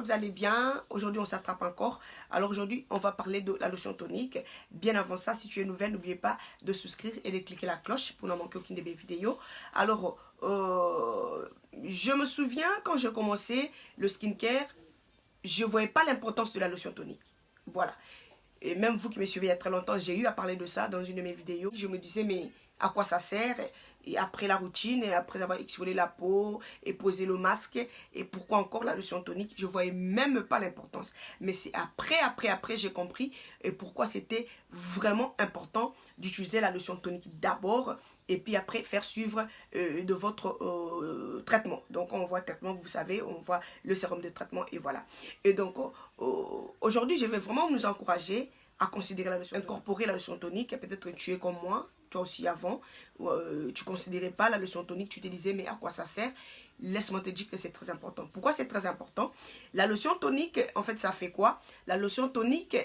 j'espère que vous allez bien. Aujourd'hui, on s'attrape encore. Alors aujourd'hui, on va parler de la lotion tonique. Bien avant ça, si tu es nouvelle, n'oubliez pas de souscrire et de cliquer la cloche pour ne manquer aucune de mes vidéos. Alors, je me souviens quand j'ai commencé le skincare, je ne voyais pas l'importance de la lotion tonique. Voilà. Et même vous qui me suivez il y a très longtemps, j'ai eu à parler de ça dans une de mes vidéos. Je me disais, mais à quoi ça sert? Et après la routine, et après avoir exfolié la peau et posé le masque, et pourquoi encore la lotion tonique? Je ne voyais même pas l'importance. Mais c'est après, j'ai compris et pourquoi c'était vraiment important d'utiliser la lotion tonique d'abord, et puis après faire suivre de votre traitement. Donc on voit traitement, vous savez, on voit le sérum de traitement, et voilà. Et donc aujourd'hui, je vais vraiment nous encourager à considérer la lotion, incorporer la lotion tonique. Peut-être tu es comme moi, toi aussi avant, tu ne considérais pas la lotion tonique, tu te disais mais à quoi ça sert? Laisse-moi te dire que c'est très important. Pourquoi c'est très important? La lotion tonique, en fait, ça fait quoi? La lotion tonique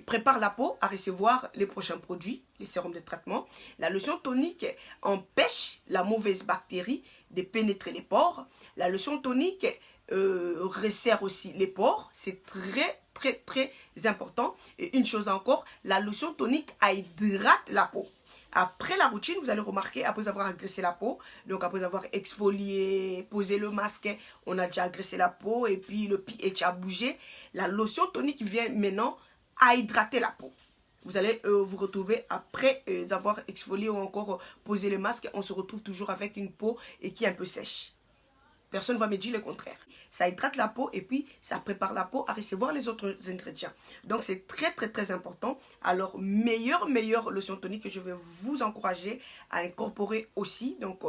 prépare la peau à recevoir les prochains produits, les sérums de traitement. La lotion tonique empêche la mauvaise bactérie de pénétrer les pores. La lotion tonique resserre aussi les pores. C'est très important. Et une chose encore, la lotion tonique hydrate la peau. Après la routine, vous allez remarquer, après avoir agressé la peau, donc après avoir exfolié, posé le masque, on a déjà agressé la peau et puis le pH a bougé. La lotion tonique vient maintenant à hydrater la peau. Vous allez vous retrouver après avoir exfolié ou encore posé le masque, on se retrouve toujours avec une peau qui est un peu sèche. Personne ne va me dire le contraire. Ça hydrate la peau et puis ça prépare la peau à recevoir les autres ingrédients. Donc c'est très important. Alors meilleure lotion tonique que je vais vous encourager à incorporer aussi. Donc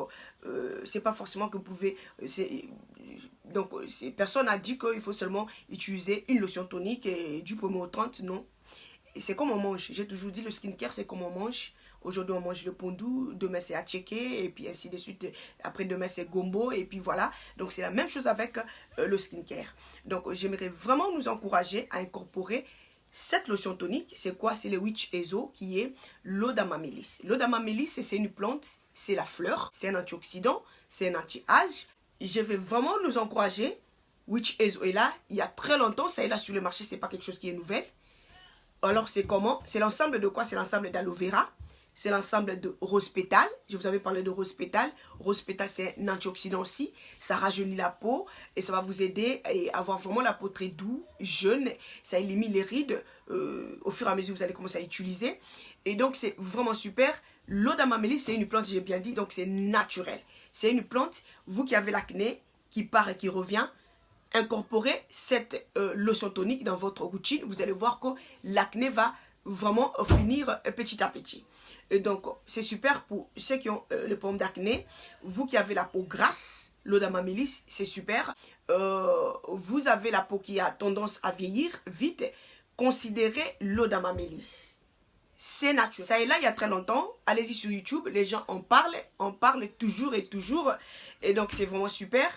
c'est pas forcément que vous pouvez... donc personne n'a dit qu'il faut seulement utiliser une lotion tonique et du 1er au 30, non. C'est comme on mange. J'ai toujours dit le skincare c'est comme on mange. Aujourd'hui, on mange le pondou, demain c'est attiéké, et puis ainsi de suite. Après, demain c'est gombo, et puis voilà. Donc, c'est la même chose avec le skincare. Donc, j'aimerais vraiment nous encourager à incorporer cette lotion tonique. C'est quoi? C'est le Witch Hazel, qui est l'eau d'amamélis. L'eau d'amamélis, c'est une plante, c'est la fleur, c'est un antioxydant, c'est un anti-âge. Je vais vraiment nous encourager. Witch Hazel est là, il y a très longtemps, ça est là sur le marché, c'est pas quelque chose qui est nouvel. Alors, c'est comment? C'est l'ensemble de quoi? C'est l'ensemble d'aloe vera. C'est l'ensemble de rose pétale. Je vous avais parlé de rose pétale. Rose pétale, c'est un antioxydant aussi. Ça rajeunit la peau et ça va vous aider à avoir vraiment la peau très douce, jeune. Ça élimine les rides au fur et à mesure que vous allez commencer à utiliser. Et donc, c'est vraiment super. L'eau d'amamélis, c'est une plante, j'ai bien dit, donc c'est naturel. C'est une plante, vous qui avez l'acné, qui part et qui revient, incorporez cette lotion tonique dans votre routine. Vous allez voir que l'acné va vraiment finir petit à petit. Et donc, c'est super pour ceux qui ont le problème d'acné. Vous qui avez la peau grasse, l'eau d'amamélis, c'est super. Vous avez la peau qui a tendance à vieillir vite, considérez l'eau d'amamélis. C'est naturel. Ça est là il y a très longtemps. Allez-y sur YouTube, les gens en parlent toujours et toujours. Et donc, c'est vraiment super.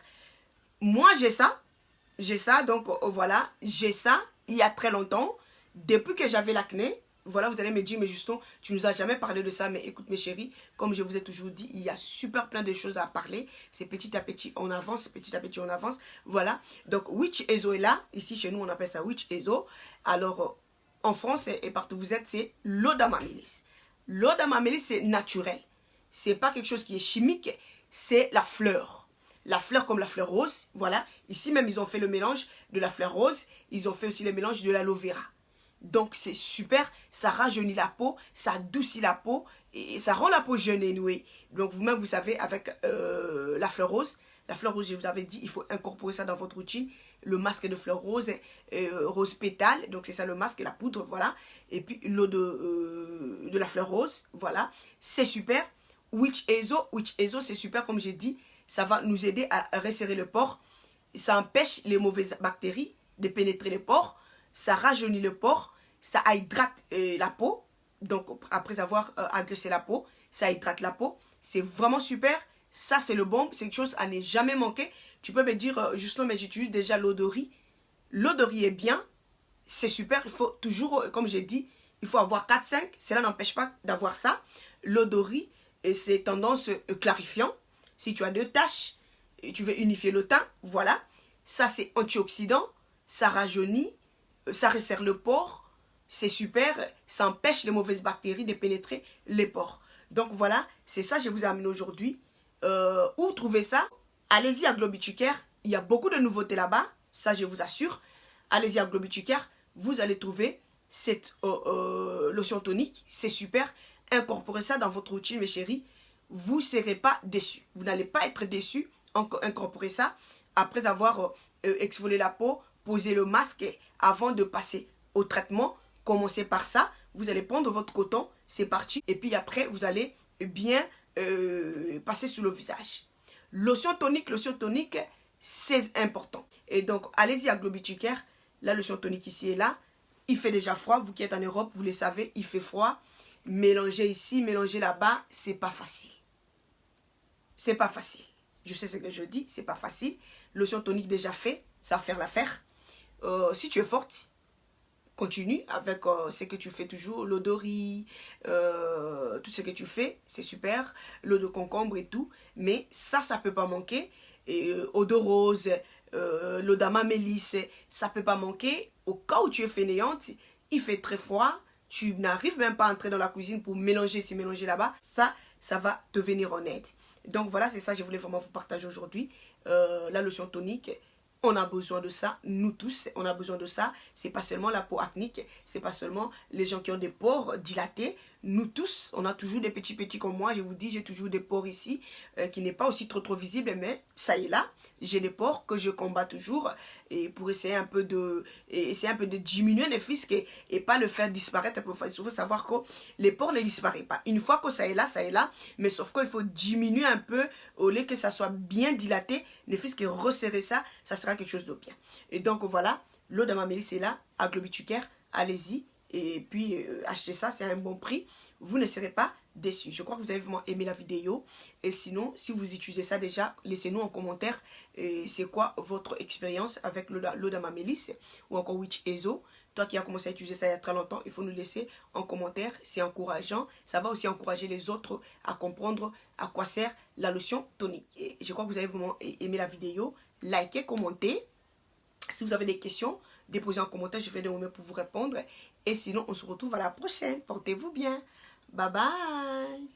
Moi, j'ai ça, donc voilà, j'ai ça il y a très longtemps. Depuis que j'avais l'acné, voilà, vous allez me dire, mais justement, tu nous as jamais parlé de ça. Mais écoute, mes chéris, comme je vous ai toujours dit, il y a super plein de choses à parler. C'est petit à petit, on avance, petit à petit, on avance. Voilà. Donc, Witch Hazel est là. Ici, chez nous, on appelle ça Witch Hazel. Alors, en France et partout où vous êtes, c'est l'eau d'amamélis. L'eau d'amamélis, c'est naturel. C'est pas quelque chose qui est chimique, c'est la fleur. La fleur comme la fleur rose, voilà. Ici même, ils ont fait le mélange de la fleur rose. Ils ont fait aussi le mélange de l'aloe vera. Donc, c'est super, ça rajeunit la peau, ça adoucit la peau et ça rend la peau jeune et nouée. Donc, vous-même, vous savez, avec la fleur rose, je vous avais dit, il faut incorporer ça dans votre routine. Le masque de fleur rose, rose pétale, donc c'est ça le masque, la poudre, voilà. Et puis, l'eau de la fleur rose, voilà. C'est super. Witch Hazel, c'est super, comme j'ai dit, ça va nous aider à resserrer le pore. Ça empêche les mauvaises bactéries de pénétrer les pores. Ça rajeunit le pore, ça hydrate la peau. Donc, après avoir agressé la peau, ça hydrate la peau. C'est vraiment super. Ça, c'est le bon. C'est quelque chose à ne jamais manquer. Tu peux me dire, justement, mais j'utilise déjà l'eau de riz. L'eau de riz est bien. C'est super. Il faut toujours, comme j'ai dit, il faut avoir 4-5. Cela n'empêche pas d'avoir ça. L'eau de riz, c'est tendance clarifiant. Si tu as 2 taches et tu veux unifier le teint, voilà. Ça, c'est antioxydant. ça rajeunit, ça resserre le pore, c'est super, ça empêche les mauvaises bactéries de pénétrer les pores. Donc voilà, c'est ça que je vous ai amené aujourd'hui. Où trouver ça? Allez-y à Globiticare, il y a beaucoup de nouveautés là-bas, ça je vous assure. Allez-y à Globiticare, vous allez trouver cette lotion tonique, c'est super. Incorporez ça dans votre routine, mes chéris. Vous ne serez pas déçus. Vous n'allez pas être déçus. Incorporez ça après avoir exfolié la peau, posé le masque avant de passer au traitement. Commencez par ça. Vous allez prendre votre coton, c'est parti. Et puis après, vous allez bien passer sur le visage. Lotion tonique, c'est important. Et donc, allez-y à Globiticare. La lotion tonique ici et là. Il fait déjà froid. Vous qui êtes en Europe, vous le savez, il fait froid. Mélanger ici, mélanger là-bas, c'est pas facile. C'est pas facile. Je sais ce que je dis, c'est pas facile. Lotion tonique déjà fait, ça va faire l'affaire. Si tu es forte, continue avec ce que tu fais toujours, l'eau de riz, tout ce que tu fais, c'est super. L'eau de concombre et tout. Mais ça peut pas manquer. Eau de rose, l'eau d'amamélis, ça peut pas manquer. Au cas où tu es fainéante, il fait très froid. Tu n'arrives même pas à entrer dans la cuisine pour mélanger ici, mélanger là-bas. Ça va te venir en aide. Donc voilà, c'est ça que je voulais vraiment vous partager aujourd'hui. La lotion tonique, on a besoin de ça. Nous tous, on a besoin de ça. C'est pas seulement la peau acnique. C'est pas seulement les gens qui ont des pores dilatés. Nous tous, on a toujours des petits comme moi. Je vous dis, j'ai toujours des pores ici qui n'est pas aussi trop visible. Mais ça y est là. J'ai des pores que je combats toujours et pour essayer un peu de diminuer les fiscs et pas le faire disparaître. Il faut savoir que les pores ne disparaissent pas. Une fois que ça est là, mais sauf qu'il faut diminuer un peu au lieu que ça soit bien dilaté, les fiscs et resserrer ça sera quelque chose de bien. Et donc voilà, l'eau d'amamélis est là, à Globiticare, allez-y et puis achetez ça, c'est à un bon prix. Vous ne serez pas déçus. Je crois que vous avez vraiment aimé la vidéo. Et sinon, si vous utilisez ça déjà, laissez-nous en commentaire c'est quoi votre expérience avec l'eau d'amamélis ou encore Witch Ezo. Toi qui as commencé à utiliser ça il y a très longtemps, il faut nous laisser en commentaire. C'est encourageant. Ça va aussi encourager les autres à comprendre à quoi sert la lotion tonique. Et je crois que vous avez vraiment aimé la vidéo. Likez, commentez. Si vous avez des questions, déposez en commentaire. Je fais de mon mieux pour vous répondre. Et sinon, on se retrouve à la prochaine. Portez-vous bien. Bye bye.